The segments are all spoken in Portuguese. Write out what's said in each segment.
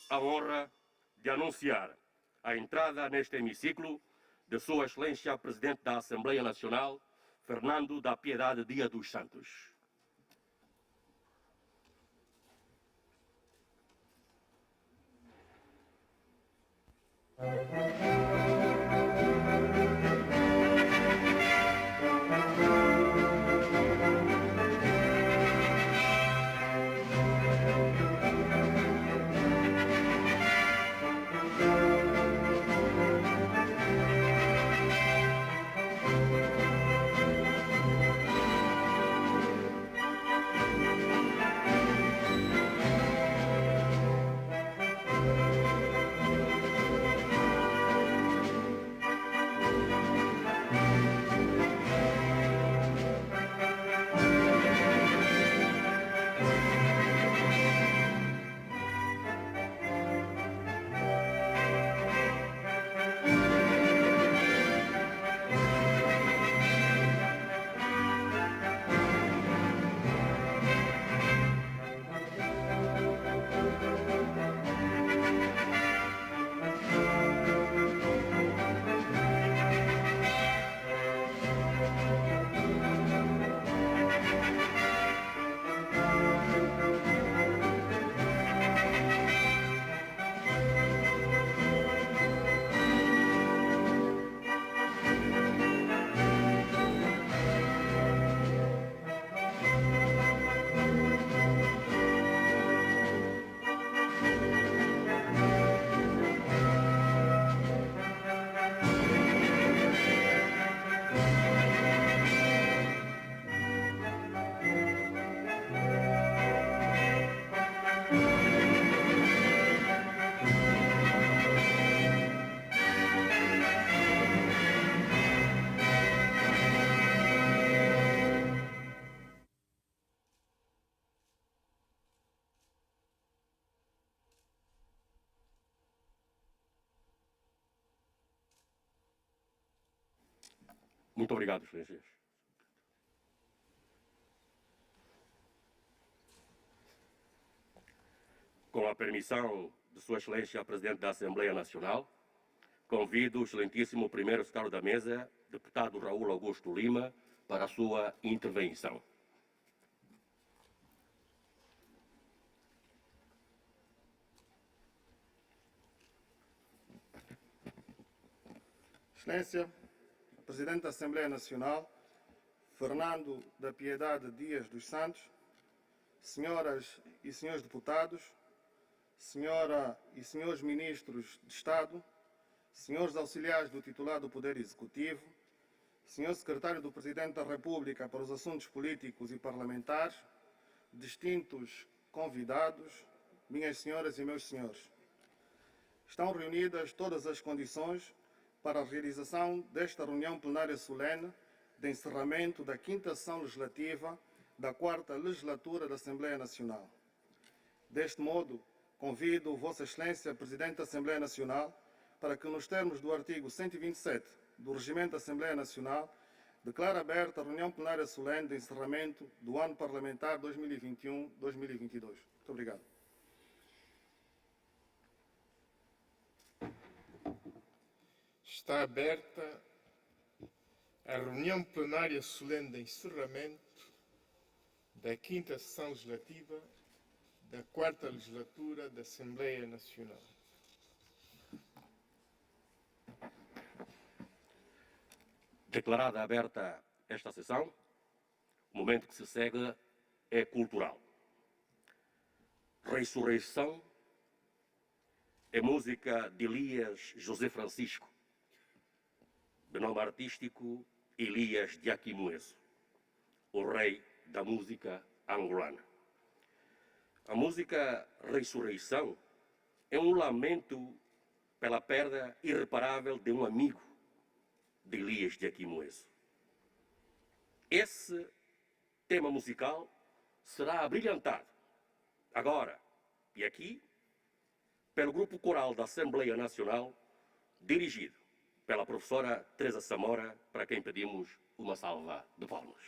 a honra de anunciar a entrada neste hemiciclo de Sua Excelência Presidente da Assembleia Nacional, Fernando da Piedade Dias dos Santos. Muito obrigado, Excelências. Com a permissão de Sua Excelência Presidente da Assembleia Nacional, convido o excelentíssimo primeiro secretário da Mesa, deputado Raul Augusto Lima, para a sua intervenção. Excelência, Presidente da Assembleia Nacional, Fernando da Piedade Dias dos Santos, senhoras e senhores deputados, senhora e senhores ministros de Estado, senhores auxiliares do titular do Poder Executivo, senhor secretário do Presidente da República para os Assuntos Políticos e Parlamentares, distintos convidados, minhas senhoras e meus senhores. Estão reunidas todas as condições para a realização desta reunião plenária solene de encerramento da 5ª sessão legislativa da 4ª legislatura da Assembleia Nacional. Deste modo, convido Vossa Excelência, Presidente da Assembleia Nacional, para que, nos termos do artigo 127 do Regimento da Assembleia Nacional, declare aberta a reunião plenária solene de encerramento do ano parlamentar 2021-2022. Muito obrigado. Está aberta a reunião plenária solene de encerramento da 5ª sessão legislativa da 4ª legislatura da Assembleia Nacional. Declarada aberta esta sessão, o momento que se segue é cultural. Ressurreição é música de Elias José Francisco, de nome artístico Elias de Aquimoeso, o rei da música angolana. A música Ressurreição é um lamento pela perda irreparável de um amigo de Elias de Aquimoeso. Esse tema musical será abrilhantado agora e aqui pelo grupo coral da Assembleia Nacional, dirigido pela professora Teresa Samora, para quem pedimos uma salva de palmas.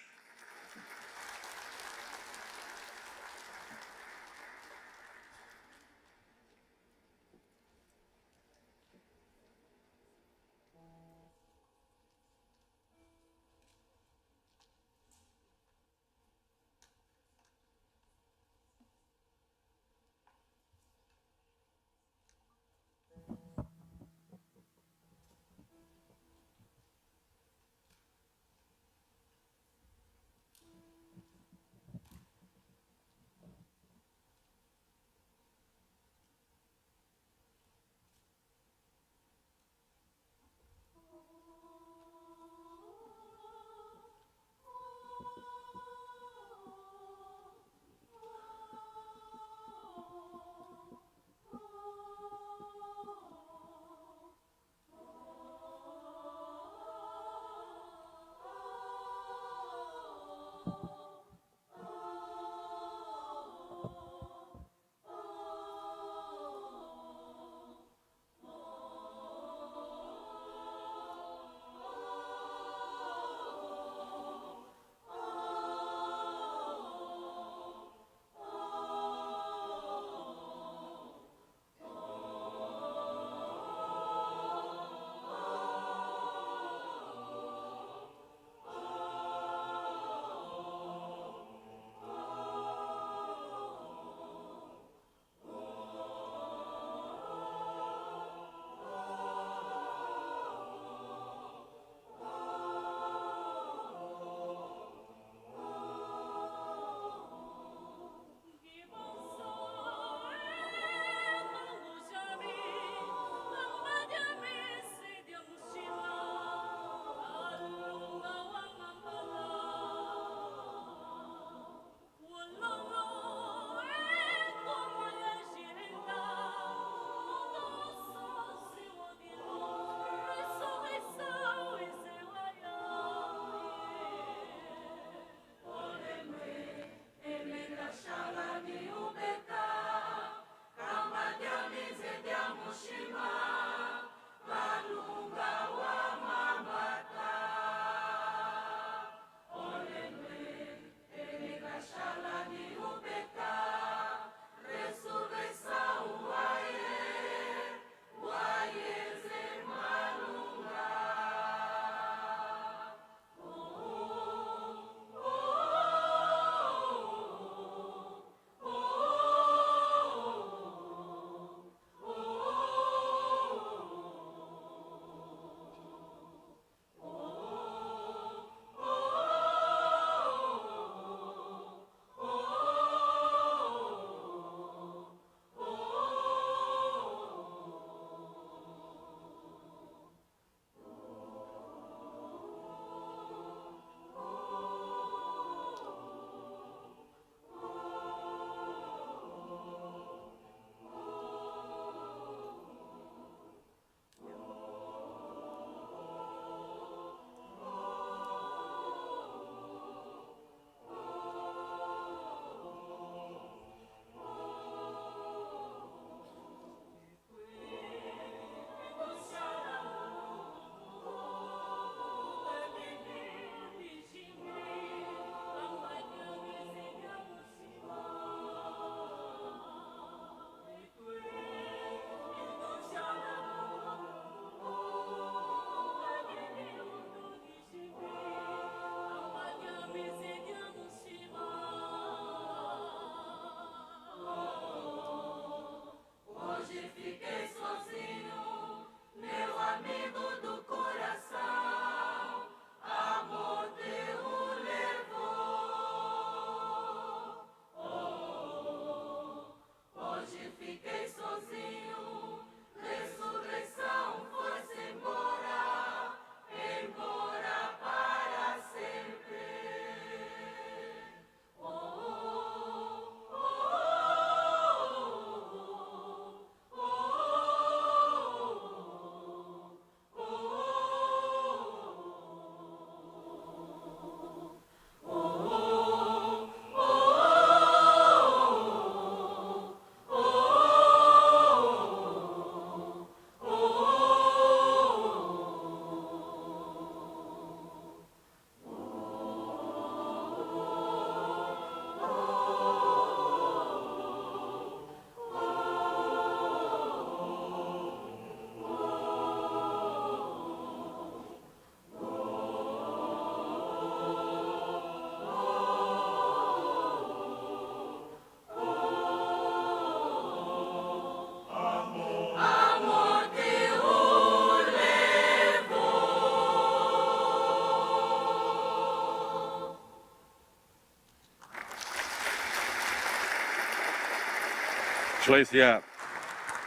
Excelência,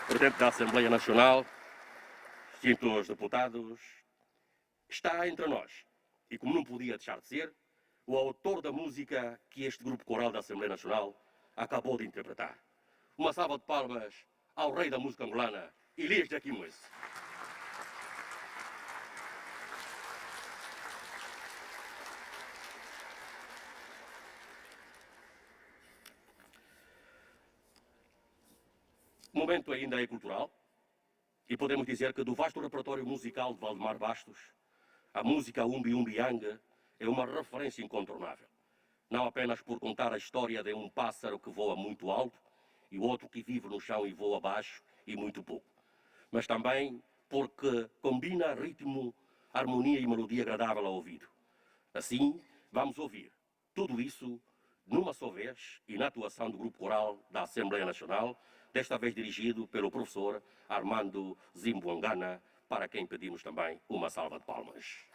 Presidente da Assembleia Nacional, distintos deputados, está entre nós, e como não podia deixar de ser, o autor da música que este grupo coral da Assembleia Nacional acabou de interpretar. Uma salva de palmas ao rei da música angolana, Elias Jaquimoes. O momento ainda é cultural e podemos dizer que do vasto repertório musical de Valdemar Bastos, a música Umbi Umbi Yang é uma referência incontornável. Não apenas por contar a história de um pássaro que voa muito alto e o outro que vive no chão e voa baixo e muito pouco, mas também porque combina ritmo, harmonia e melodia agradável ao ouvido. Assim, vamos ouvir tudo isso numa só vez e na atuação do Grupo Coral da Assembleia Nacional, desta vez dirigido pelo professor Armando Zimbuangana, para quem pedimos também uma salva de palmas.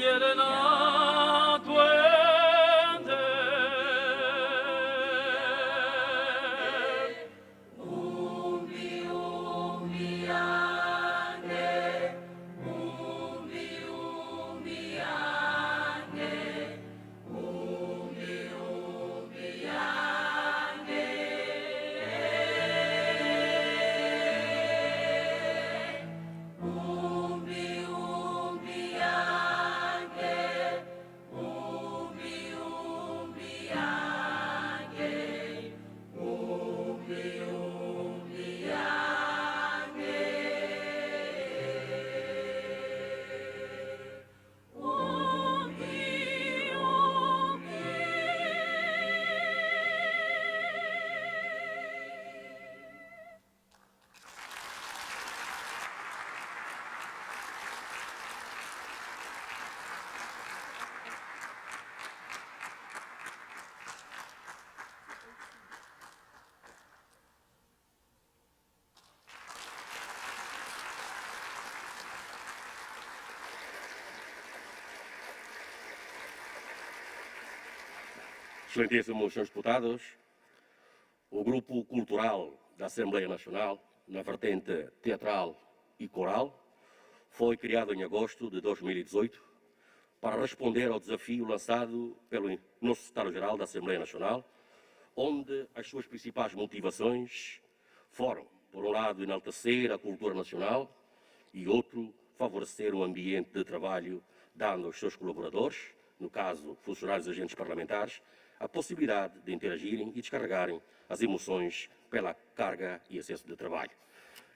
Yerena, Excelentíssimos senhores deputados, o Grupo Cultural da Assembleia Nacional, na vertente teatral e coral, foi criado em agosto de 2018 para responder ao desafio lançado pelo nosso Secretário-Geral da Assembleia Nacional, onde as suas principais motivações foram, por um lado, enaltecer a cultura nacional e outro, favorecer um ambiente de trabalho, dando aos seus colaboradores, no caso, funcionários e agentes parlamentares, a possibilidade de interagirem e descarregarem as emoções pela carga e excesso de trabalho.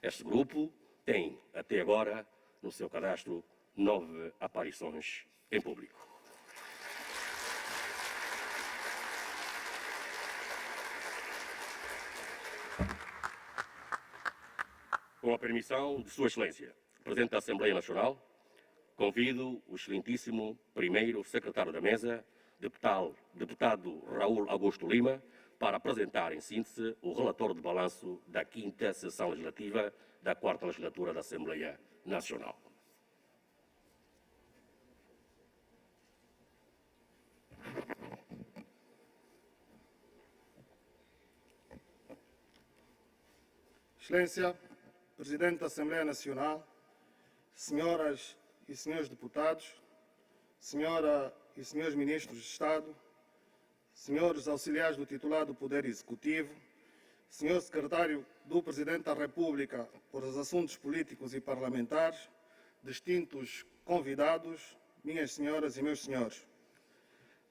Este grupo tem, até agora, no seu cadastro, 9 aparições em público. Com a permissão de Sua Excelência, Presidente da Assembleia Nacional, convido o excelentíssimo primeiro secretário da Mesa, deputado Raul Augusto Lima, para apresentar em síntese o relatório de balanço da 5ª Sessão Legislativa da 4ª Legislatura da Assembleia Nacional. Excelência, Presidente da Assembleia Nacional, senhoras e senhores deputados, senhora e senhores ministros de Estado, senhores auxiliares do titular do Poder Executivo, senhor secretário do Presidente da República por os Assuntos Políticos e Parlamentares, distintos convidados, minhas senhoras e meus senhores.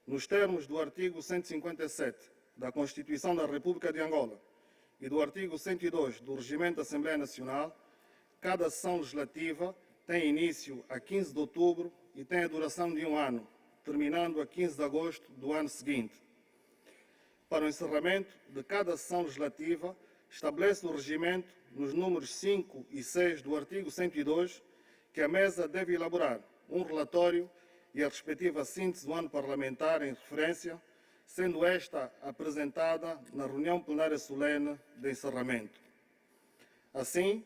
Nos termos do artigo 157 da Constituição da República de Angola e do artigo 102 do Regimento da Assembleia Nacional, cada sessão legislativa tem início a 15 de outubro e tem a duração de 1 ano, terminando a 15 de agosto do ano seguinte. Para o encerramento de cada sessão legislativa, estabelece o regimento, nos números 5 e 6 do artigo 102, que a Mesa deve elaborar um relatório e a respectiva síntese do ano parlamentar em referência, sendo esta apresentada na reunião plenária solene de encerramento. Assim,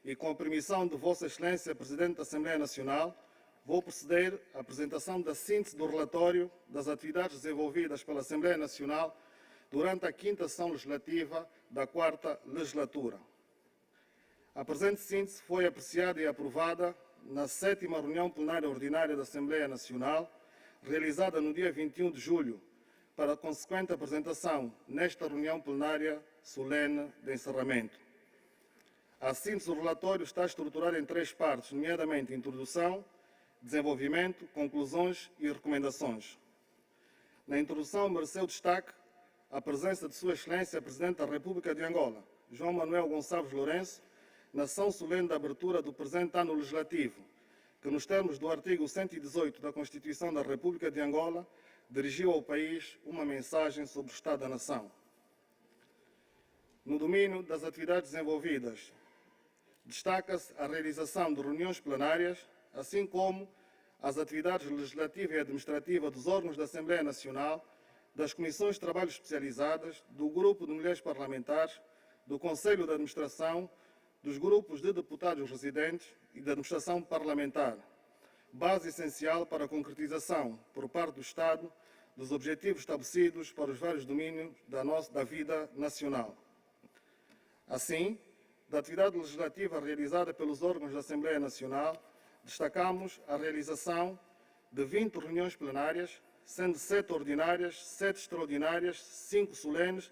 e com a permissão de Vossa Excelência, Presidente da Assembleia Nacional, vou proceder à apresentação da síntese do relatório das atividades desenvolvidas pela Assembleia Nacional durante a 5ª Sessão Legislativa da 4ª Legislatura. A presente síntese foi apreciada e aprovada na 7ª Reunião Plenária Ordinária da Assembleia Nacional, realizada no dia 21 de julho, para a consequente apresentação nesta reunião plenária solene de encerramento. A síntese do relatório está estruturada em 3 partes, nomeadamente introdução, desenvolvimento, conclusões e recomendações. Na introdução mereceu destaque a presença de Sua Excelência, Presidente da República de Angola, João Manuel Gonçalves Lourenço, na sessão solene de abertura do presente ano legislativo, que, nos termos do artigo 118 da Constituição da República de Angola, dirigiu ao país uma mensagem sobre o Estado da Nação. No domínio das atividades desenvolvidas, destaca-se a realização de reuniões plenárias, assim como as atividades legislativa e administrativa dos órgãos da Assembleia Nacional, das comissões de trabalho especializadas, do Grupo de Mulheres Parlamentares, do Conselho de Administração, dos grupos de deputados residentes e da administração parlamentar, base essencial para a concretização, por parte do Estado, dos objetivos estabelecidos para os vários domínios da vida nacional. Assim, da atividade legislativa realizada pelos órgãos da Assembleia Nacional, destacamos a realização de 20 reuniões plenárias, sendo 7 ordinárias, 7 extraordinárias, 5 solenes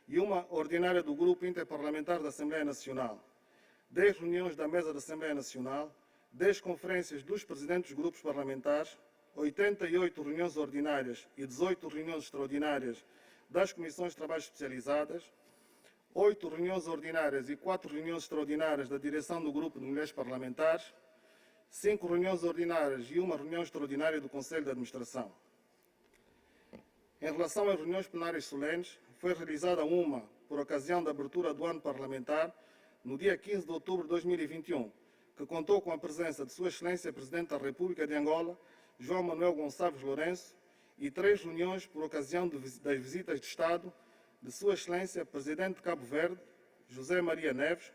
e uma ordinária do Grupo Interparlamentar da Assembleia Nacional, 10 reuniões da Mesa da Assembleia Nacional, 10 conferências dos presidentes dos grupos parlamentares, 88 reuniões ordinárias e 18 reuniões extraordinárias das comissões de trabalho especializadas, 8 reuniões ordinárias e 4 reuniões extraordinárias da direção do Grupo de Mulheres Parlamentares, 5 reuniões ordinárias e uma reunião extraordinária do Conselho de Administração. Em relação às reuniões plenárias solenes, foi realizada uma por ocasião da abertura do ano parlamentar, no dia 15 de outubro de 2021, que contou com a presença de Sua Excelência Presidente da República de Angola, João Manuel Gonçalves Lourenço, e 3 reuniões por ocasião das visitas de Estado de Sua Excelência Presidente de Cabo Verde, José Maria Neves,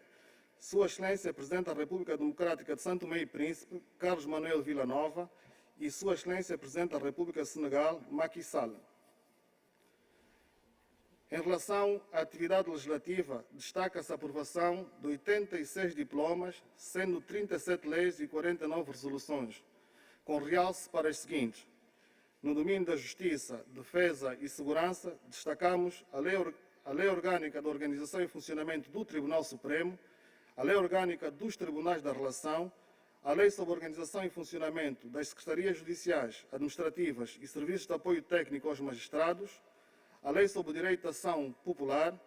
Sua Excelência Presidente da República Democrática de São Tomé e Príncipe, Carlos Manuel Villanova, e Sua Excelência Presidente da República de Senegal, Macky Sall. Em relação à atividade legislativa, destaca-se a aprovação de 86 diplomas, sendo 37 leis e 49 resoluções, com realce para as seguintes. No domínio da Justiça, Defesa e Segurança, destacamos a Lei Orgânica da Organização e Funcionamento do Tribunal Supremo, a Lei Orgânica dos Tribunais da Relação, a Lei sobre a Organização e Funcionamento das Secretarias Judiciais, Administrativas e Serviços de Apoio Técnico aos Magistrados, a Lei sobre o Direito de Ação Popular,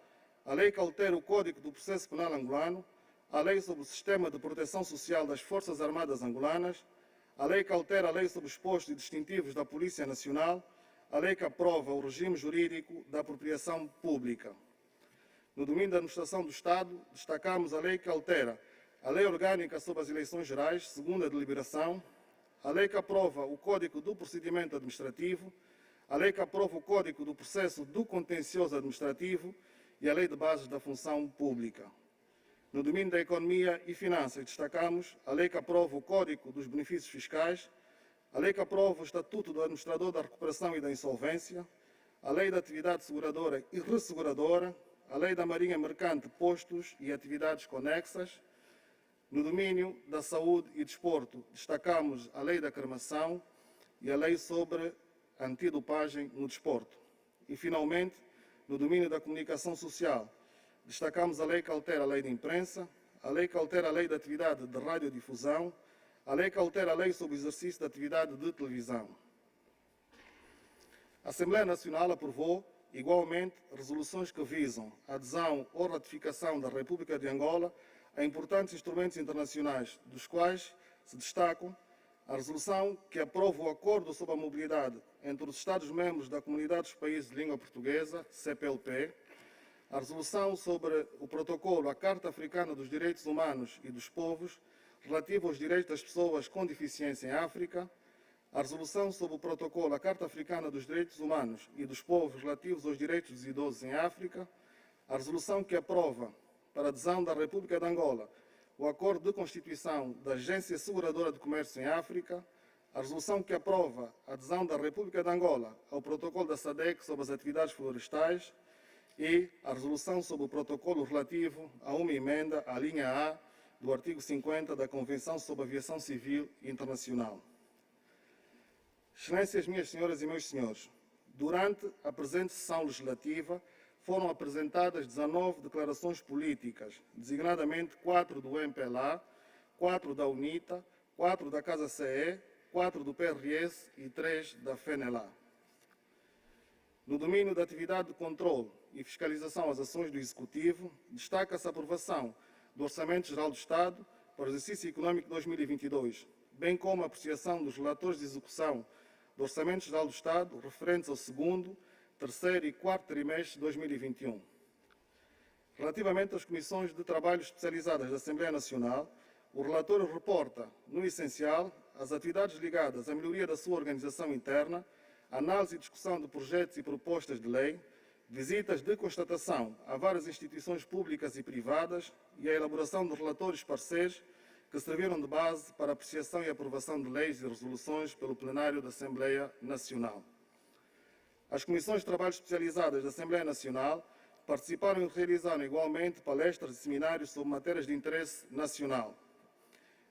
a Lei que altera o Código do Processo Penal angolano, a Lei sobre o Sistema de Proteção Social das Forças Armadas angolanas, a Lei que altera a Lei sobre os Postos e Distintivos da Polícia Nacional, a Lei que aprova o regime jurídico da apropriação pública. No domínio da administração do Estado, destacamos a Lei que altera a Lei Orgânica sobre as Eleições Gerais, segunda deliberação, a Lei que aprova o Código do Procedimento Administrativo, a Lei que aprova o Código do Processo do Contencioso Administrativo e a Lei de Bases da Função Pública. No domínio da Economia e Finanças, destacamos a Lei que aprova o Código dos Benefícios Fiscais, a Lei que aprova o Estatuto do Administrador da Recuperação e da Insolvência, a Lei da Atividade Seguradora e Resseguradora, a Lei da Marinha Mercante, Postos e Atividades Conexas. No domínio da Saúde e Desporto, destacamos a Lei da Cremação e a Lei sobre antidopagem no desporto. E, finalmente, no domínio da Comunicação Social, destacamos a Lei que altera a Lei de Imprensa, a Lei que altera a Lei da Atividade de Radiodifusão, a Lei que altera a Lei sobre o exercício da atividade de televisão. A Assembleia Nacional aprovou, igualmente, resoluções que visam a adesão ou ratificação da República de Angola a importantes instrumentos internacionais, dos quais se destacam a resolução que aprova o Acordo sobre a Mobilidade entre os Estados-membros da Comunidade dos Países de Língua Portuguesa, CPLP, a resolução sobre o protocolo à Carta Africana dos Direitos Humanos e dos Povos, relativo aos direitos das pessoas com deficiência em África, a resolução sobre o protocolo à Carta Africana dos Direitos Humanos e dos Povos relativos aos direitos dos idosos em África, a resolução que aprova, para a adesão da República de Angola, o Acordo de Constituição da Agência Seguradora de Comércio em África, a resolução que aprova a adesão da República de Angola ao protocolo da SADC sobre as atividades florestais e a resolução sobre o protocolo relativo a uma emenda à linha A do artigo 50 da Convenção sobre a Aviação Civil Internacional. Excelências, minhas senhoras e meus senhores, durante a presente sessão legislativa foram apresentadas 19 declarações políticas, designadamente 4 do MPLA, 4 da UNITA, 4 da Casa CE, 4 do PRS e 3 da FENELA. No domínio da atividade de controle e fiscalização às ações do Executivo, destaca-se a aprovação do Orçamento Geral do Estado para o exercício econômico 2022, bem como a apreciação dos relatores de execução do Orçamento Geral do Estado referentes ao segundo, terceiro e quarto trimestre de 2021. Relativamente às comissões de trabalho especializadas da Assembleia Nacional, o relatório reporta, no essencial, as atividades ligadas à melhoria da sua organização interna, análise e discussão de projetos e propostas de lei, visitas de constatação a várias instituições públicas e privadas e a elaboração de relatórios parceiros que serviram de base para a apreciação e aprovação de leis e resoluções pelo plenário da Assembleia Nacional. As comissões de trabalho especializadas da Assembleia Nacional participaram e realizaram igualmente palestras e seminários sobre matérias de interesse nacional.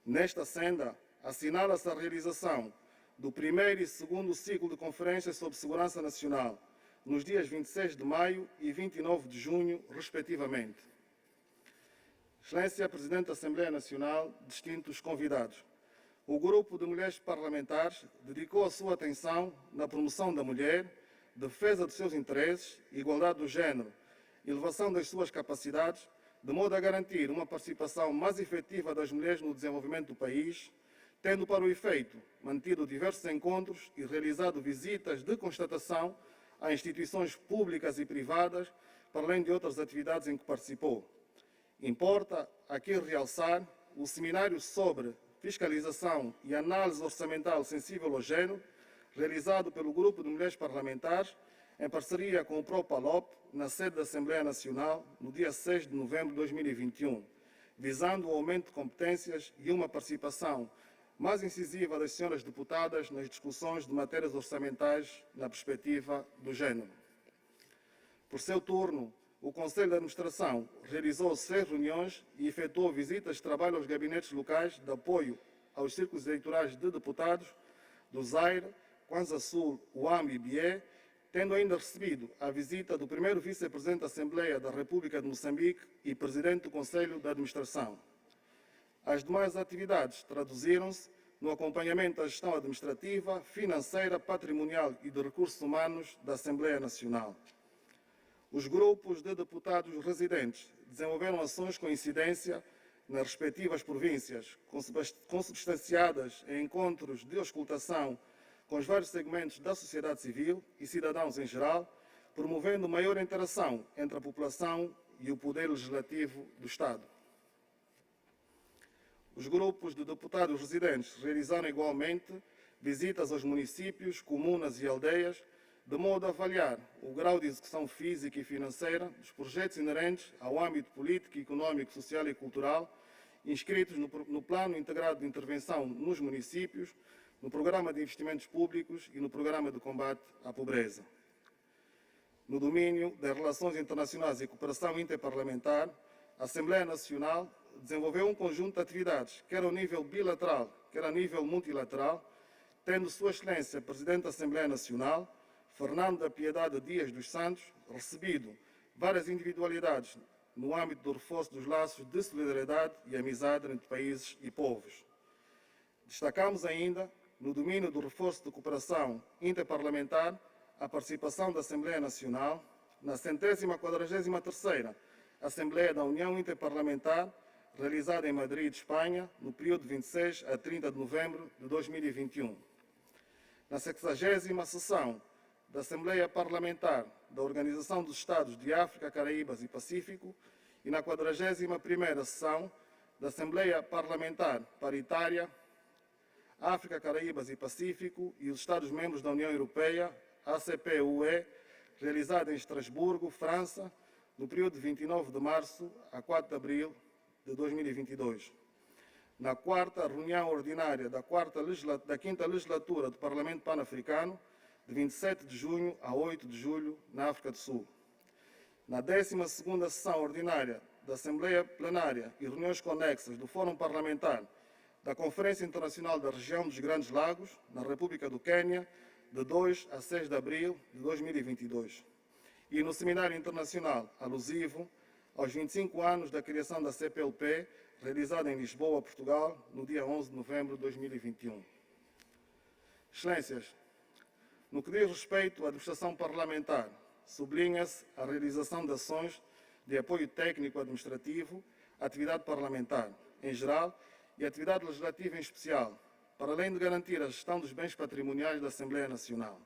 Nesta senda, assinala-se a realização do primeiro e segundo ciclo de conferências sobre segurança nacional, nos dias 26 de maio e 29 de junho, respectivamente. Excelência Presidente da Assembleia Nacional, distintos convidados, o grupo de mulheres parlamentares dedicou a sua atenção na promoção da mulher, defesa dos seus interesses, igualdade do género, elevação das suas capacidades, de modo a garantir uma participação mais efetiva das mulheres no desenvolvimento do país, tendo para o efeito mantido diversos encontros e realizado visitas de constatação a instituições públicas e privadas, para além de outras atividades em que participou. Importa aqui realçar o seminário sobre fiscalização e análise orçamental sensível ao género, realizado pelo Grupo de Mulheres Parlamentares, em parceria com o PROPALOP, na sede da Assembleia Nacional, no dia 6 de novembro de 2021, visando o aumento de competências e uma participação mais incisiva das senhoras deputadas nas discussões de matérias orçamentais na perspectiva do género. Por seu turno, o Conselho de Administração realizou 6 reuniões e efetuou visitas de trabalho aos gabinetes locais de apoio aos círculos eleitorais de deputados do Zaire, Kwanza Sul, UAM e Bié, tendo ainda recebido a visita do primeiro vice-presidente da Assembleia da República de Moçambique e presidente do Conselho de Administração. As demais atividades traduziram-se no acompanhamento da gestão administrativa, financeira, patrimonial e de recursos humanos da Assembleia Nacional. Os grupos de deputados residentes desenvolveram ações com incidência nas respectivas províncias, consubstanciadas em encontros de auscultação com os vários segmentos da sociedade civil e cidadãos em geral, promovendo maior interação entre a população e o poder legislativo do Estado. Os grupos de deputados residentes realizaram igualmente visitas aos municípios, comunas e aldeias, de modo a avaliar o grau de execução física e financeira dos projetos inerentes ao âmbito político, económico, social e cultural, inscritos no Plano Integrado de Intervenção nos municípios, no Programa de Investimentos Públicos e no Programa de Combate à Pobreza. No domínio das relações internacionais e cooperação interparlamentar, a Assembleia Nacional desenvolveu um conjunto de atividades, quer ao nível bilateral, quer a nível multilateral, tendo Sua Excelência Presidente da Assembleia Nacional, Fernando da Piedade Dias dos Santos, recebido várias individualidades no âmbito do reforço dos laços de solidariedade e amizade entre países e povos. Destacamos ainda, no domínio do reforço de cooperação interparlamentar, a participação da Assembleia Nacional na 143ª Assembleia da União Interparlamentar, realizada em Madrid, Espanha, no período de 26 a 30 de novembro de 2021. Na 60ª sessão da Assembleia Parlamentar da Organização dos Estados de África, Caraíbas e Pacífico e na 41ª sessão da Assembleia Parlamentar Paritária África, Caraíbas e Pacífico e os Estados-membros da União Europeia, ACP-UE, realizada em Estrasburgo, França, no período de 29 de março a 4 de abril de 2022. Na 4ª reunião ordinária da 5ª legislatura do Parlamento Pan-Africano, de 27 de junho a 8 de julho, na África do Sul. Na 12ª sessão ordinária da Assembleia Plenária e reuniões conexas do Fórum Parlamentar da Conferência Internacional da Região dos Grandes Lagos, na República do Quênia, de 2 a 6 de abril de 2022. E no Seminário Internacional alusivo aos 25 anos da criação da CPLP, realizado em Lisboa, Portugal, no dia 11 de novembro de 2021. Excelências, no que diz respeito à administração parlamentar, sublinha-se a realização de ações de apoio técnico-administrativo à atividade parlamentar, em geral, e à atividade legislativa em especial, para além de garantir a gestão dos bens patrimoniais da Assembleia Nacional.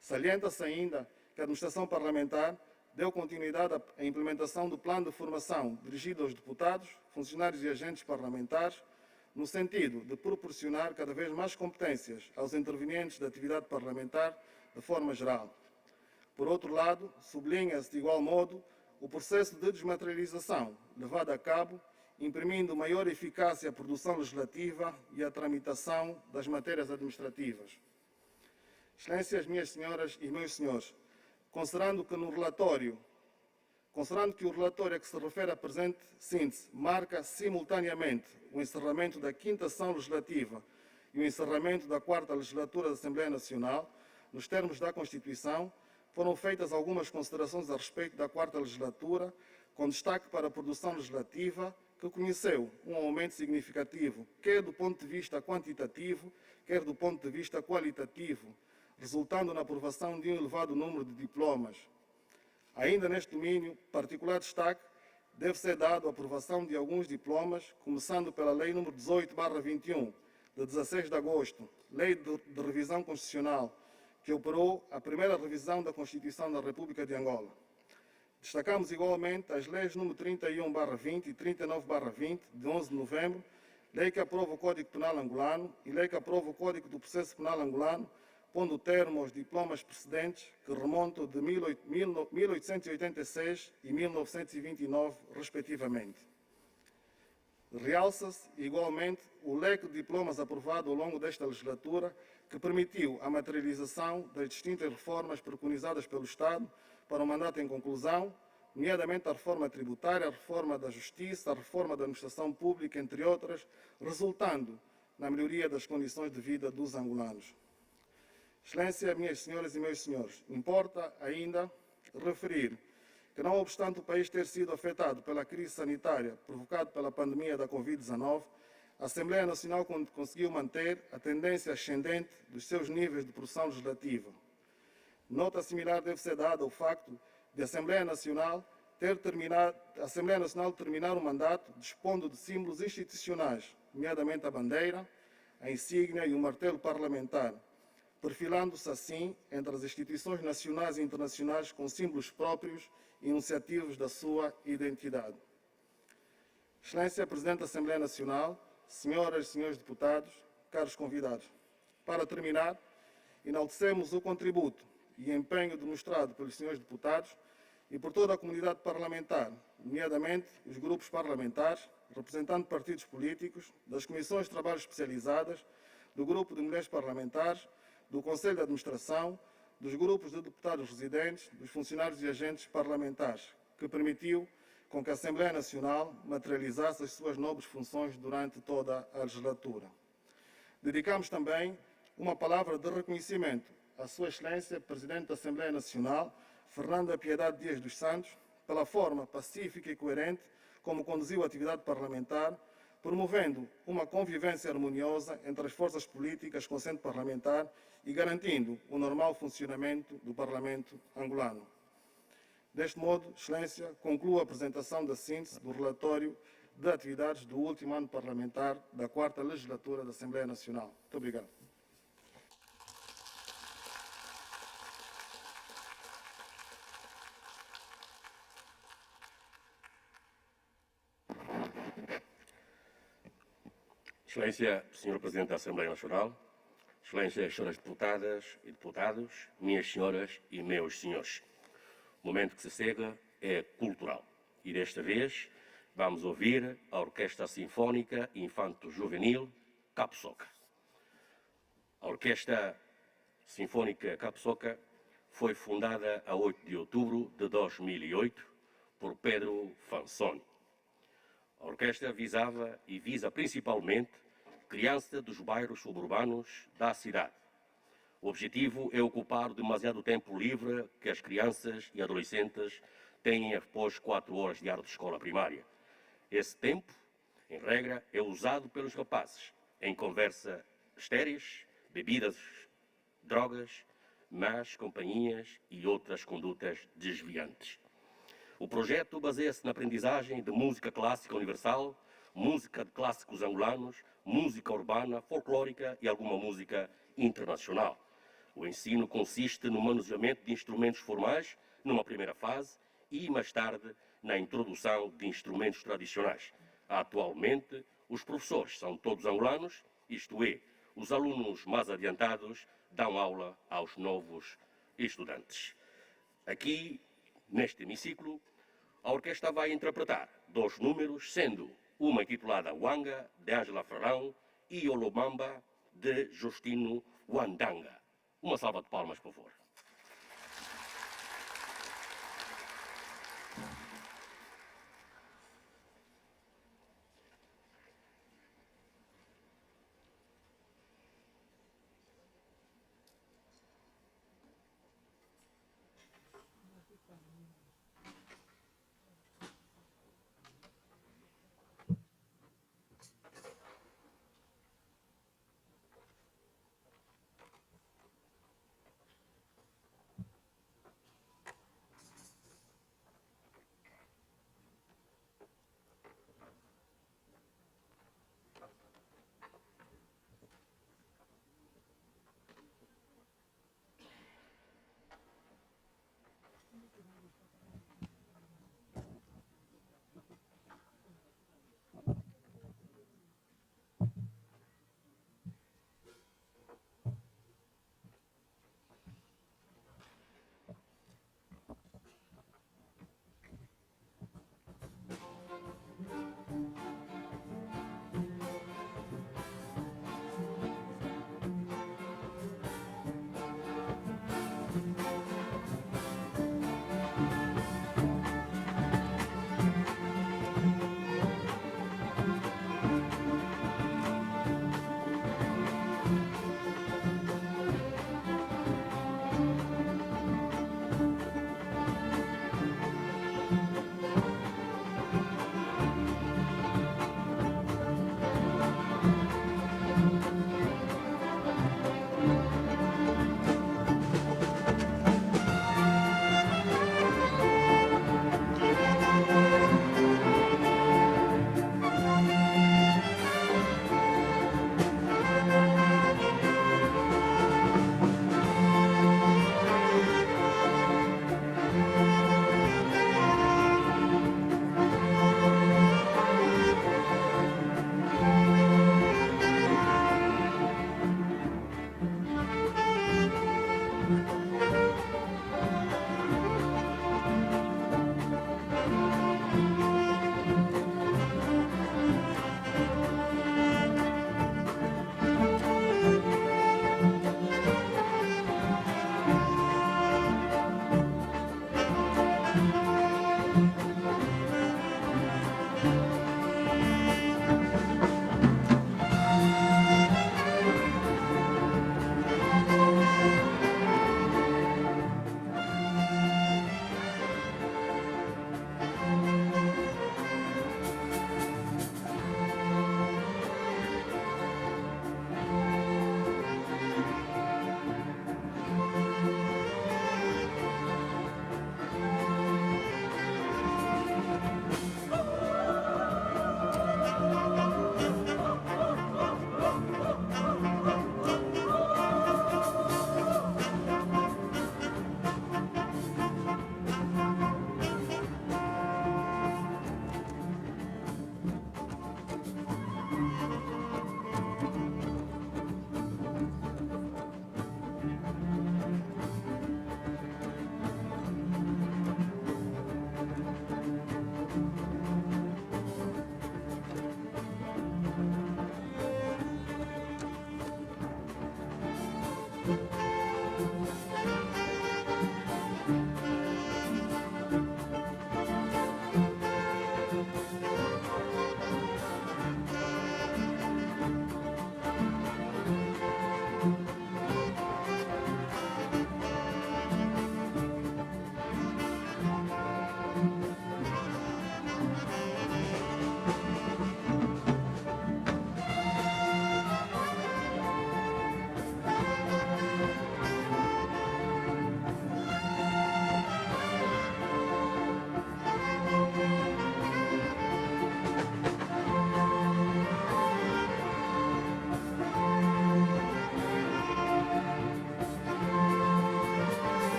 Salienta-se ainda que a administração parlamentar deu continuidade à implementação do plano de formação dirigido aos deputados, funcionários e agentes parlamentares, no sentido de proporcionar cada vez mais competências aos intervenientes da atividade parlamentar de forma geral. Por outro lado, sublinha-se de igual modo o processo de desmaterialização levado a cabo, imprimindo maior eficácia à produção legislativa e à tramitação das matérias administrativas. Excelências, minhas senhoras e meus senhores, considerando que o relatório a que se refere a presente síntese marca simultaneamente o encerramento da 5ª sessão legislativa e o encerramento da 4ª legislatura da Assembleia Nacional, nos termos da Constituição, foram feitas algumas considerações a respeito da 4ª legislatura, com destaque para a produção legislativa, que conheceu um aumento significativo, quer do ponto de vista quantitativo, quer do ponto de vista qualitativo, resultando na aprovação de um elevado número de diplomas. Ainda neste domínio, particular destaque deve ser dado à aprovação de alguns diplomas, começando pela Lei nº 18/21, de 16 de agosto, Lei de Revisão Constitucional, que operou a primeira revisão da Constituição da República de Angola. Destacamos igualmente as leis nº 31/20 e 39/20, de 11 de novembro, lei que aprova o Código Penal angolano e lei que aprova o Código do Processo Penal angolano, pondo termo aos diplomas precedentes que remontam de 1886 e 1929, respectivamente. Realça-se, igualmente, o leque de diplomas aprovado ao longo desta legislatura, que permitiu a materialização das distintas reformas preconizadas pelo Estado, para o mandato em conclusão, nomeadamente a reforma tributária, a reforma da justiça, a reforma da administração pública, entre outras, resultando na melhoria das condições de vida dos angolanos. Excelência, minhas senhoras e meus senhores, importa ainda referir que, não obstante o país ter sido afetado pela crise sanitária provocada pela pandemia da Covid-19, a Assembleia Nacional conseguiu manter a tendência ascendente dos seus níveis de produção legislativa. Nota similar deve ser dada ao facto de a Assembleia Nacional terminar o mandato dispondo de símbolos institucionais, nomeadamente a bandeira, a insígnia e o martelo parlamentar, perfilando-se assim entre as instituições nacionais e internacionais com símbolos próprios e enunciativos da sua identidade. Excelência Presidente da Assembleia Nacional, senhoras e senhores deputados, caros convidados, para terminar, enaltecemos o contributo e empenho demonstrado pelos senhores deputados e por toda a comunidade parlamentar, nomeadamente os grupos parlamentares, representando partidos políticos, das comissões de trabalho especializadas, do grupo de mulheres parlamentares, do Conselho de Administração, dos grupos de deputados residentes, dos funcionários e agentes parlamentares, que permitiu com que a Assembleia Nacional materializasse as suas nobres funções durante toda a legislatura. Dedicamos também uma palavra de reconhecimento à Sua Excelência, Presidente da Assembleia Nacional, Fernanda Piedade Dias dos Santos, pela forma pacífica e coerente como conduziu a atividade parlamentar, promovendo uma convivência harmoniosa entre as forças políticas com centro parlamentar e garantindo o normal funcionamento do Parlamento angolano. Deste modo, Excelência, concluo a apresentação da síntese do relatório de atividades do último ano parlamentar da 4ª legislatura da Assembleia Nacional. Muito obrigado. Excelência, Sr. Presidente da Assembleia Nacional, Excelências, senhoras deputadas e deputados, minhas senhoras e meus senhores. O momento que se segue é cultural e desta vez vamos ouvir a Orquestra Sinfónica Infanto-Juvenil Capsoca. A Orquestra Sinfónica Capsoca foi fundada a 8 de outubro de 2008 por Pedro Fansoni. A orquestra visava e visa principalmente crianças dos bairros suburbanos da cidade. O objetivo é ocupar o demasiado tempo livre que as crianças e adolescentes têm após 4 horas de arte de escola primária. Esse tempo, em regra, é usado pelos rapazes em conversa estéreis, bebidas, drogas, más companhias e outras condutas desviantes. O projeto baseia-se na aprendizagem de música clássica universal, música de clássicos angolanos, música urbana, folclórica e alguma música internacional. O ensino consiste no manuseamento de instrumentos formais, numa primeira fase, e mais tarde na introdução de instrumentos tradicionais. Atualmente, os professores são todos angolanos, isto é, os alunos mais adiantados dão aula aos novos estudantes. Aqui, neste hemiciclo, a orquestra vai interpretar 2 números, sendo uma intitulada Wanga, de Ângela Ferrão, e Olomamba, de Justino Wandanga. Uma salva de palmas, por favor.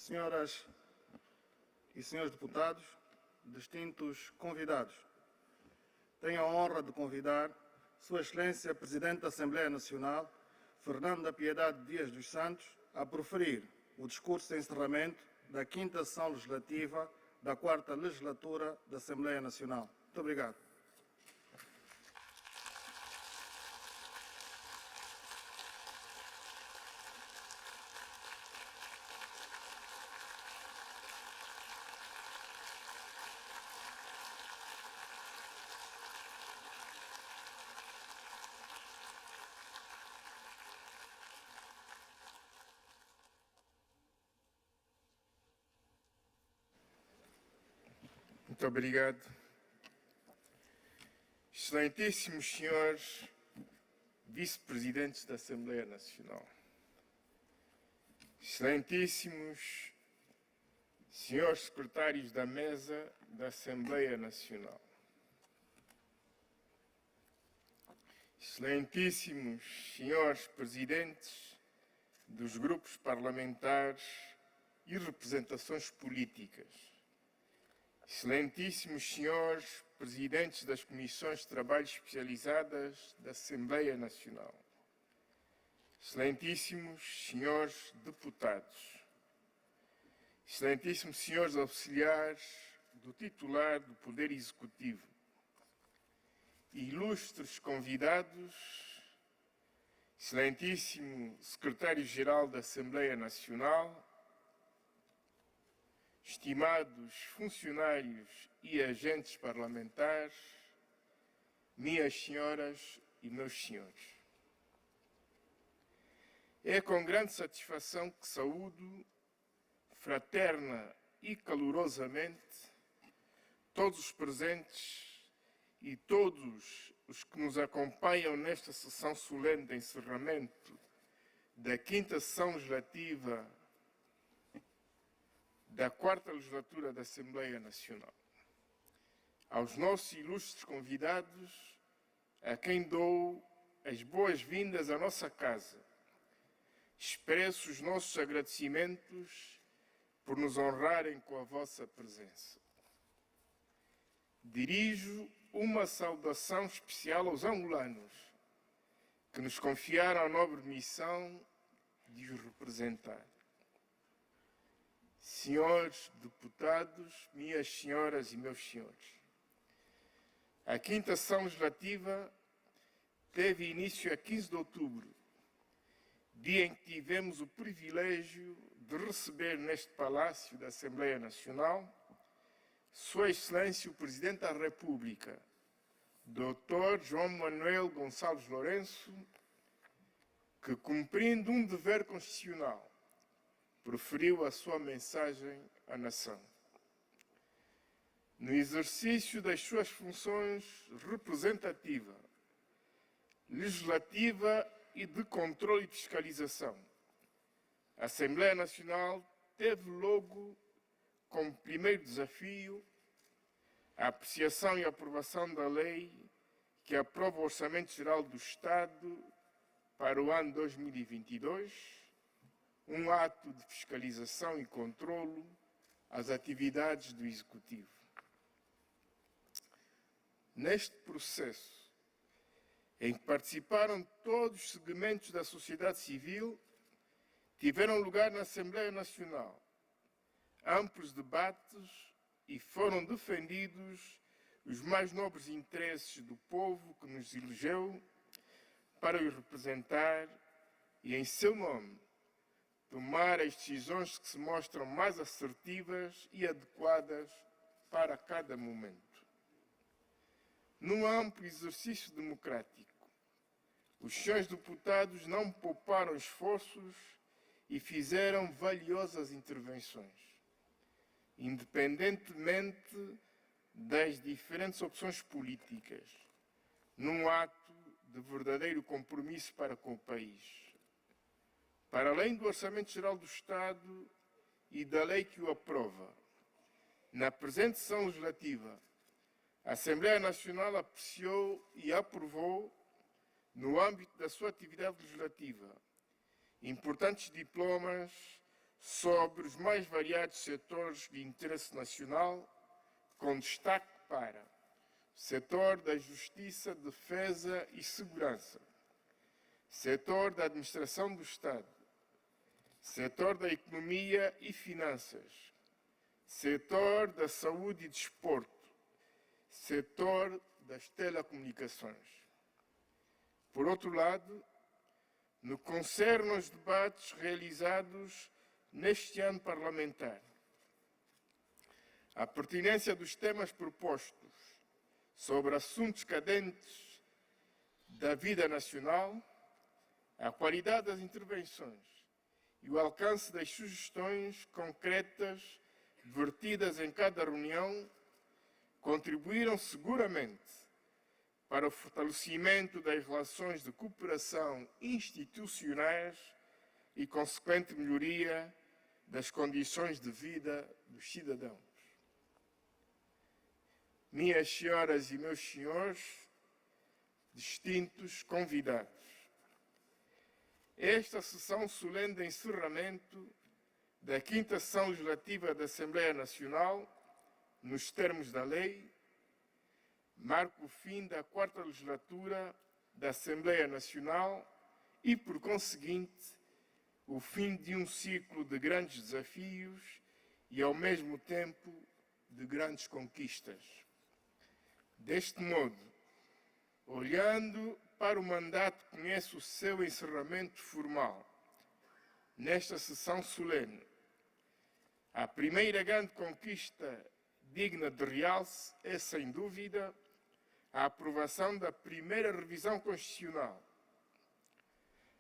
senhoras e senhores deputados, distintos convidados, tenho a honra de convidar Sua Excelência Presidente da Assembleia Nacional, Fernando da Piedade Dias dos Santos, a proferir o discurso de encerramento da 5ª Sessão Legislativa da 4ª Legislatura da Assembleia Nacional. Muito obrigado. Muito obrigado. Excelentíssimos senhores vice-presidentes da Assembleia Nacional, excelentíssimos senhores secretários da mesa da Assembleia Nacional, excelentíssimos senhores presidentes dos grupos parlamentares e representações políticas, excelentíssimos senhores presidentes das comissões de trabalho especializadas da Assembleia Nacional, excelentíssimos senhores deputados, excelentíssimos senhores auxiliares do titular do Poder Executivo, ilustres convidados, excelentíssimo secretário-geral da Assembleia Nacional, estimados funcionários e agentes parlamentares, minhas senhoras e meus senhores. É com grande satisfação que saúdo, fraterna e calorosamente, todos os presentes e todos os que nos acompanham nesta sessão solene de encerramento da 5ª Sessão Legislativa da 4ª Legislatura da Assembleia Nacional. Aos nossos ilustres convidados, a quem dou as boas-vindas à nossa casa, expresso os nossos agradecimentos por nos honrarem com a vossa presença. Dirijo uma saudação especial aos angolanos, que nos confiaram a nobre missão de os representar. Senhores deputados, minhas senhoras e meus senhores, a 5ª Sessão Legislativa teve início a 15 de outubro, dia em que tivemos o privilégio de receber neste Palácio da Assembleia Nacional Sua Excelência o Presidente da República, Dr. João Manuel Gonçalves Lourenço, que, cumprindo um dever constitucional, proferiu a sua mensagem à nação. No exercício das suas funções representativa, legislativa e de controle e fiscalização, a Assembleia Nacional teve logo como primeiro desafio a apreciação e aprovação da lei que aprova o Orçamento Geral do Estado para o ano 2022, um ato de fiscalização e controlo às atividades do Executivo. Neste processo, em que participaram todos os segmentos da sociedade civil, tiveram lugar na Assembleia Nacional amplos debates e foram defendidos os mais nobres interesses do povo que nos elegeu para os representar e, em seu nome, tomar as decisões que se mostram mais assertivas e adequadas para cada momento. Num amplo exercício democrático, os senhores deputados não pouparam esforços e fizeram valiosas intervenções, independentemente das diferentes opções políticas, num ato de verdadeiro compromisso para com o país. Para além do Orçamento Geral do Estado e da lei que o aprova, na presente sessão legislativa, a Assembleia Nacional apreciou e aprovou, no âmbito da sua atividade legislativa, importantes diplomas sobre os mais variados setores de interesse nacional, com destaque para o setor da justiça, defesa e segurança, setor da administração do Estado, setor da economia e finanças, setor da saúde e desporto, setor das telecomunicações. Por outro lado, no que concerne aos debates realizados neste ano parlamentar, a pertinência dos temas propostos sobre assuntos cadentes da vida nacional, a qualidade das intervenções e o alcance das sugestões concretas vertidas em cada reunião contribuíram seguramente para o fortalecimento das relações de cooperação institucionais e consequente melhoria das condições de vida dos cidadãos. Minhas senhoras e meus senhores, distintos convidados, esta sessão solene de encerramento da 5ª Sessão Legislativa da Assembleia Nacional, nos termos da lei, marca o fim da 4ª legislatura da Assembleia Nacional e, por conseguinte, o fim de um ciclo de grandes desafios e, ao mesmo tempo, de grandes conquistas. Deste modo, olhando para o mandato que conhece o seu encerramento formal, nesta sessão solene, a primeira grande conquista digna de realce é, sem dúvida, a aprovação da primeira revisão constitucional,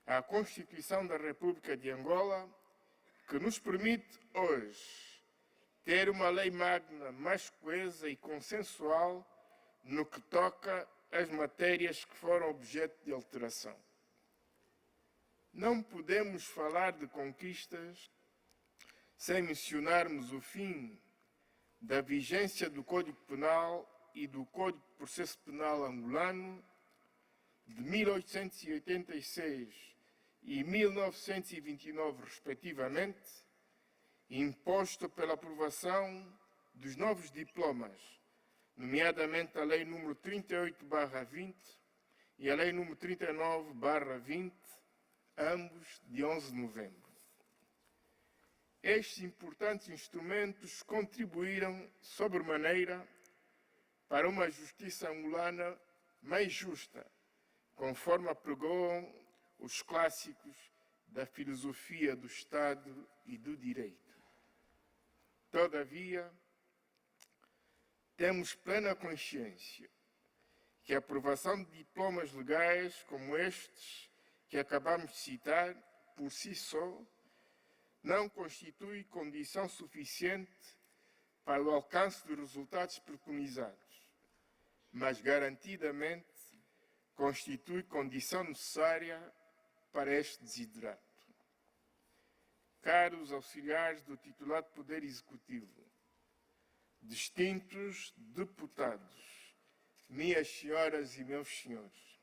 a Constituição da República de Angola, que nos permite hoje ter uma lei magna mais coesa e consensual no que toca às matérias que foram objeto de alteração. Não podemos falar de conquistas sem mencionarmos o fim da vigência do Código Penal e do Código de Processo Penal angolano de 1886 e 1929, respectivamente, imposto pela aprovação dos novos diplomas, nomeadamente a Lei nº 38/20 e a Lei nº 39/20, ambos de 11 de novembro. Estes importantes instrumentos contribuíram, sobremaneira, para uma justiça angolana mais justa, conforme apregoam os clássicos da filosofia do Estado e do direito. Todavia, temos plena consciência que a aprovação de diplomas legais como estes que acabamos de citar, por si só, não constitui condição suficiente para o alcance dos resultados preconizados, mas garantidamente constitui condição necessária para este desiderato. Caros auxiliares do titular de Poder Executivo, distintos deputados, minhas senhoras e meus senhores,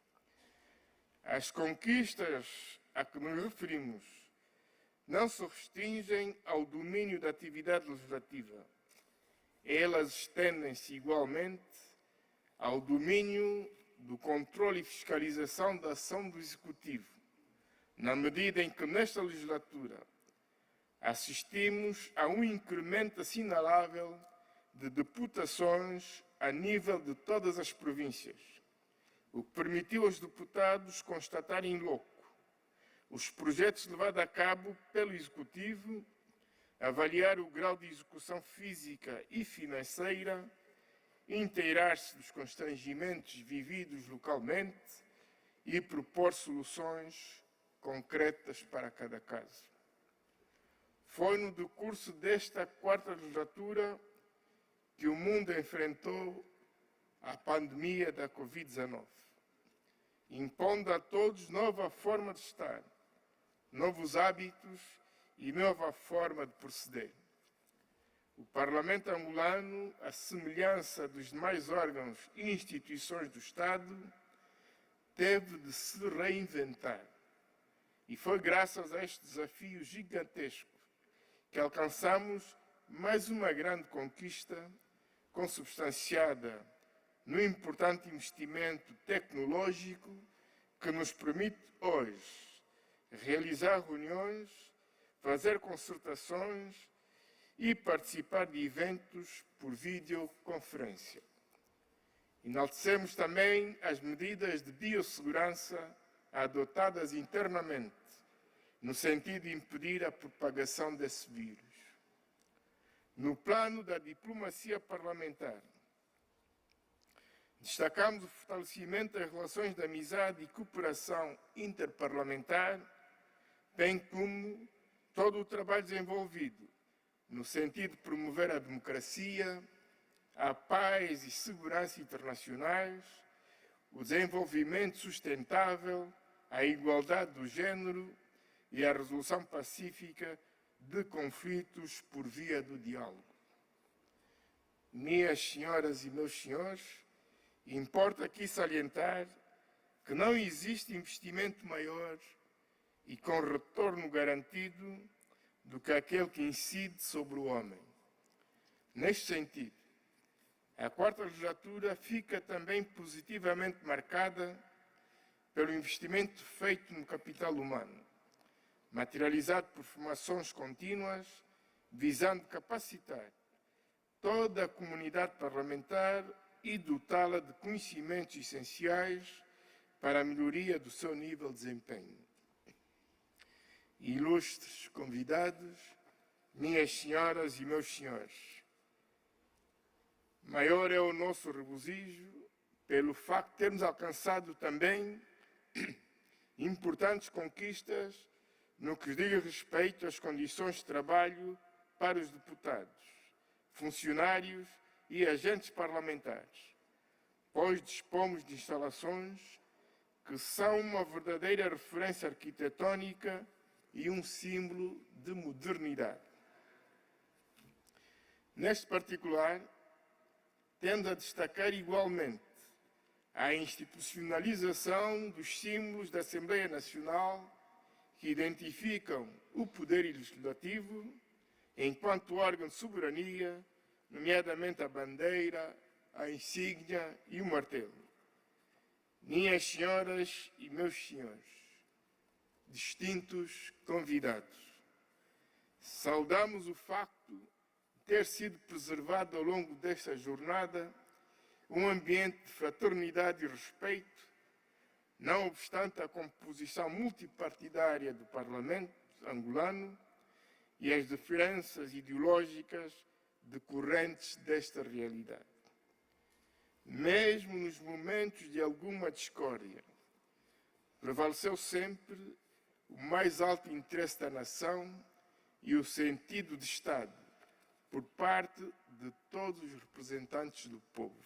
as conquistas a que nos referimos não se restringem ao domínio da atividade legislativa. Elas estendem-se igualmente ao domínio do controle e fiscalização da ação do Executivo, na medida em que nesta legislatura assistimos a um incremento assinalável de deputações a nível de todas as províncias, o que permitiu aos deputados constatarem in loco os projetos levados a cabo pelo Executivo, avaliar o grau de execução física e financeira, inteirar-se dos constrangimentos vividos localmente e propor soluções concretas para cada caso. Foi no decurso desta 4ª legislatura que o mundo enfrentou a pandemia da Covid-19, impondo a todos nova forma de estar, novos hábitos e nova forma de proceder. O Parlamento angolano, à semelhança dos demais órgãos e instituições do Estado, teve de se reinventar. E foi graças a este desafio gigantesco que alcançamos mais uma grande conquista consubstanciada no importante investimento tecnológico que nos permite hoje realizar reuniões, fazer concertações e participar de eventos por videoconferência. Enaltecemos também as medidas de biossegurança adotadas internamente, no sentido de impedir a propagação desse vírus. No plano da diplomacia parlamentar, destacamos o fortalecimento das relações de amizade e cooperação interparlamentar, bem como todo o trabalho desenvolvido no sentido de promover a democracia, a paz e segurança internacionais, o desenvolvimento sustentável, a igualdade do género e a resolução pacífica de conflitos por via do diálogo. Minhas senhoras e meus senhores, importa aqui salientar que não existe investimento maior e com retorno garantido do que aquele que incide sobre o homem. Neste sentido, a quarta legislatura fica também positivamente marcada pelo investimento feito no capital humano, materializado por formações contínuas, visando capacitar toda a comunidade parlamentar e dotá-la de conhecimentos essenciais para a melhoria do seu nível de desempenho. Ilustres convidados, minhas senhoras e meus senhores, maior é o nosso regozijo pelo facto de termos alcançado também importantes conquistas no que diz respeito às condições de trabalho para os deputados, funcionários e agentes parlamentares, pois dispomos de instalações que são uma verdadeira referência arquitetónica e um símbolo de modernidade. Neste particular, tendo a destacar igualmente a institucionalização dos símbolos da Assembleia Nacional que identificam o poder legislativo enquanto órgão de soberania, nomeadamente a bandeira, a insígnia e o martelo. Minhas senhoras e meus senhores, distintos convidados, saudamos o facto de ter sido preservado ao longo desta jornada um ambiente de fraternidade e respeito, não obstante a composição multipartidária do Parlamento angolano e as diferenças ideológicas decorrentes desta realidade. Mesmo nos momentos de alguma discórdia, prevaleceu sempre o mais alto interesse da nação e o sentido de Estado por parte de todos os representantes do povo.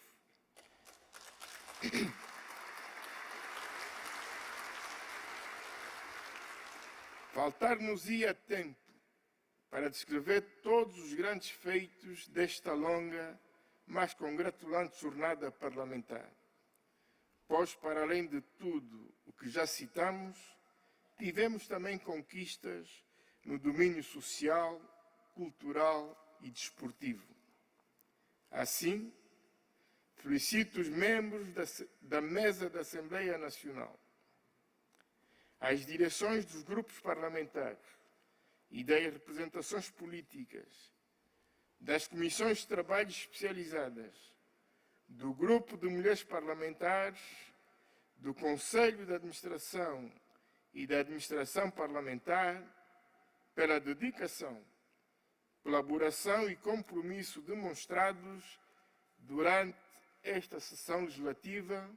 Faltar-nos-ia tempo para descrever todos os grandes feitos desta longa, mas congratulante jornada parlamentar, pois, para além de tudo o que já citamos, tivemos também conquistas no domínio social, cultural e desportivo. Assim, felicito os membros da mesa da Assembleia Nacional, as direções dos grupos parlamentares e das representações políticas, das comissões de trabalho especializadas, do grupo de mulheres parlamentares, do Conselho de Administração e da Administração Parlamentar, pela dedicação, colaboração e compromisso demonstrados durante esta sessão legislativa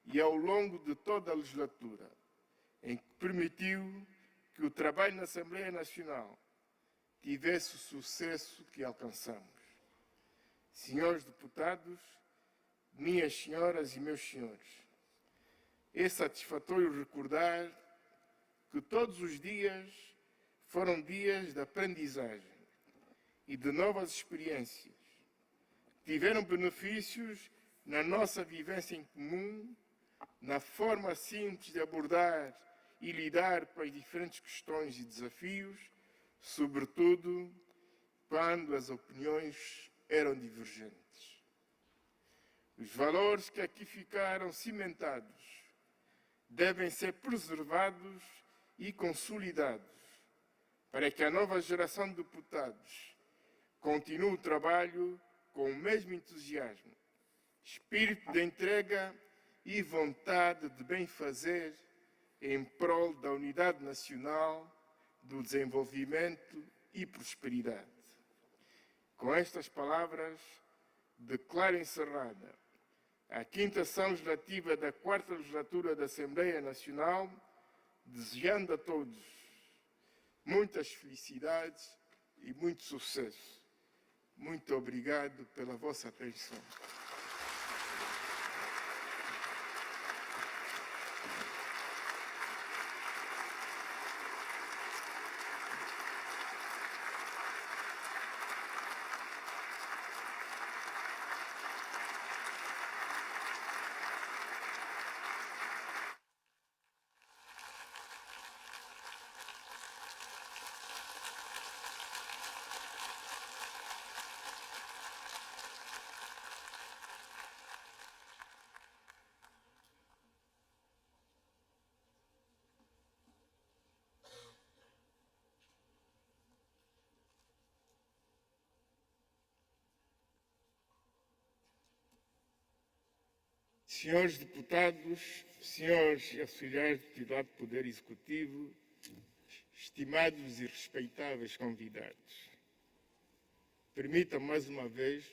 e ao longo de toda a legislatura, em que permitiu que o trabalho na Assembleia Nacional tivesse o sucesso que alcançamos. Senhores deputados, minhas senhoras e meus senhores, é satisfatório recordar que todos os dias foram dias de aprendizagem e de novas experiências. Tiveram benefícios na nossa vivência em comum, na forma simples de abordar e lidar com as diferentes questões e desafios, sobretudo quando as opiniões eram divergentes. Os valores que aqui ficaram cimentados devem ser preservados e consolidados para que a nova geração de deputados continue o trabalho com o mesmo entusiasmo, espírito de entrega e vontade de bem fazer em prol da unidade nacional, do desenvolvimento e prosperidade. Com estas palavras, declaro encerrada a 5ª sessão legislativa da 4ª legislatura da Assembleia Nacional, desejando a todos muitas felicidades e muito sucesso. Muito obrigado pela vossa atenção. Senhores deputados, senhores e auxiliares de titular do Poder Executivo, estimados e respeitáveis convidados, permitam mais uma vez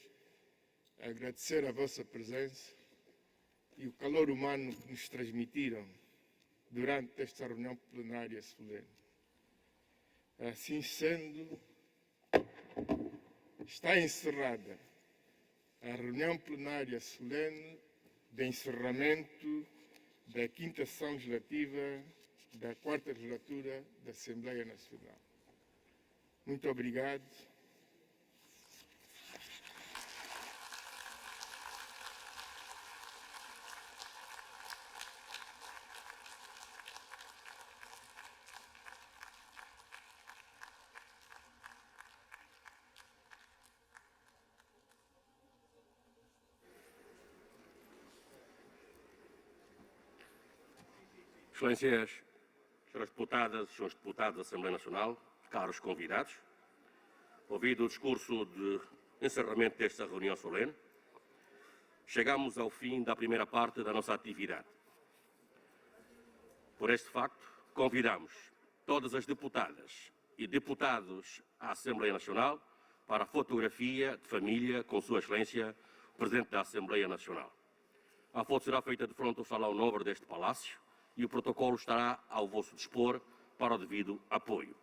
agradecer a vossa presença e o calor humano que nos transmitiram durante esta reunião plenária solene. Assim sendo, está encerrada a reunião plenária solene de encerramento da 5ª sessão legislativa da 4ª legislatura da Assembleia Nacional. Muito obrigado. Excelências, senhoras deputadas e senhores deputados da Assembleia Nacional, caros convidados, ouvido o discurso de encerramento desta reunião solene, chegamos ao fim da primeira parte da nossa atividade. Por este facto, convidamos todas as deputadas e deputados à Assembleia Nacional para a fotografia de família com Sua Excelência, o Presidente da Assembleia Nacional. A foto será feita de frente ao Salão Nobre deste Palácio e o protocolo estará ao vosso dispor para o devido apoio.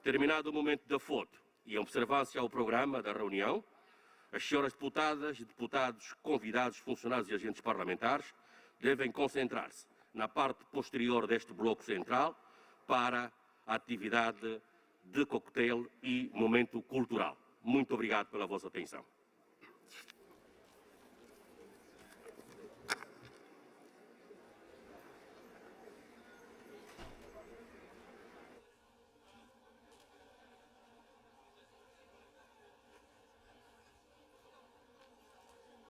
Terminado o momento da foto e em observância ao programa da reunião, as senhoras deputadas e deputados, convidados, funcionários e agentes parlamentares devem concentrar-se na parte posterior deste bloco central para a atividade de coquetel e momento cultural. Muito obrigado pela vossa atenção.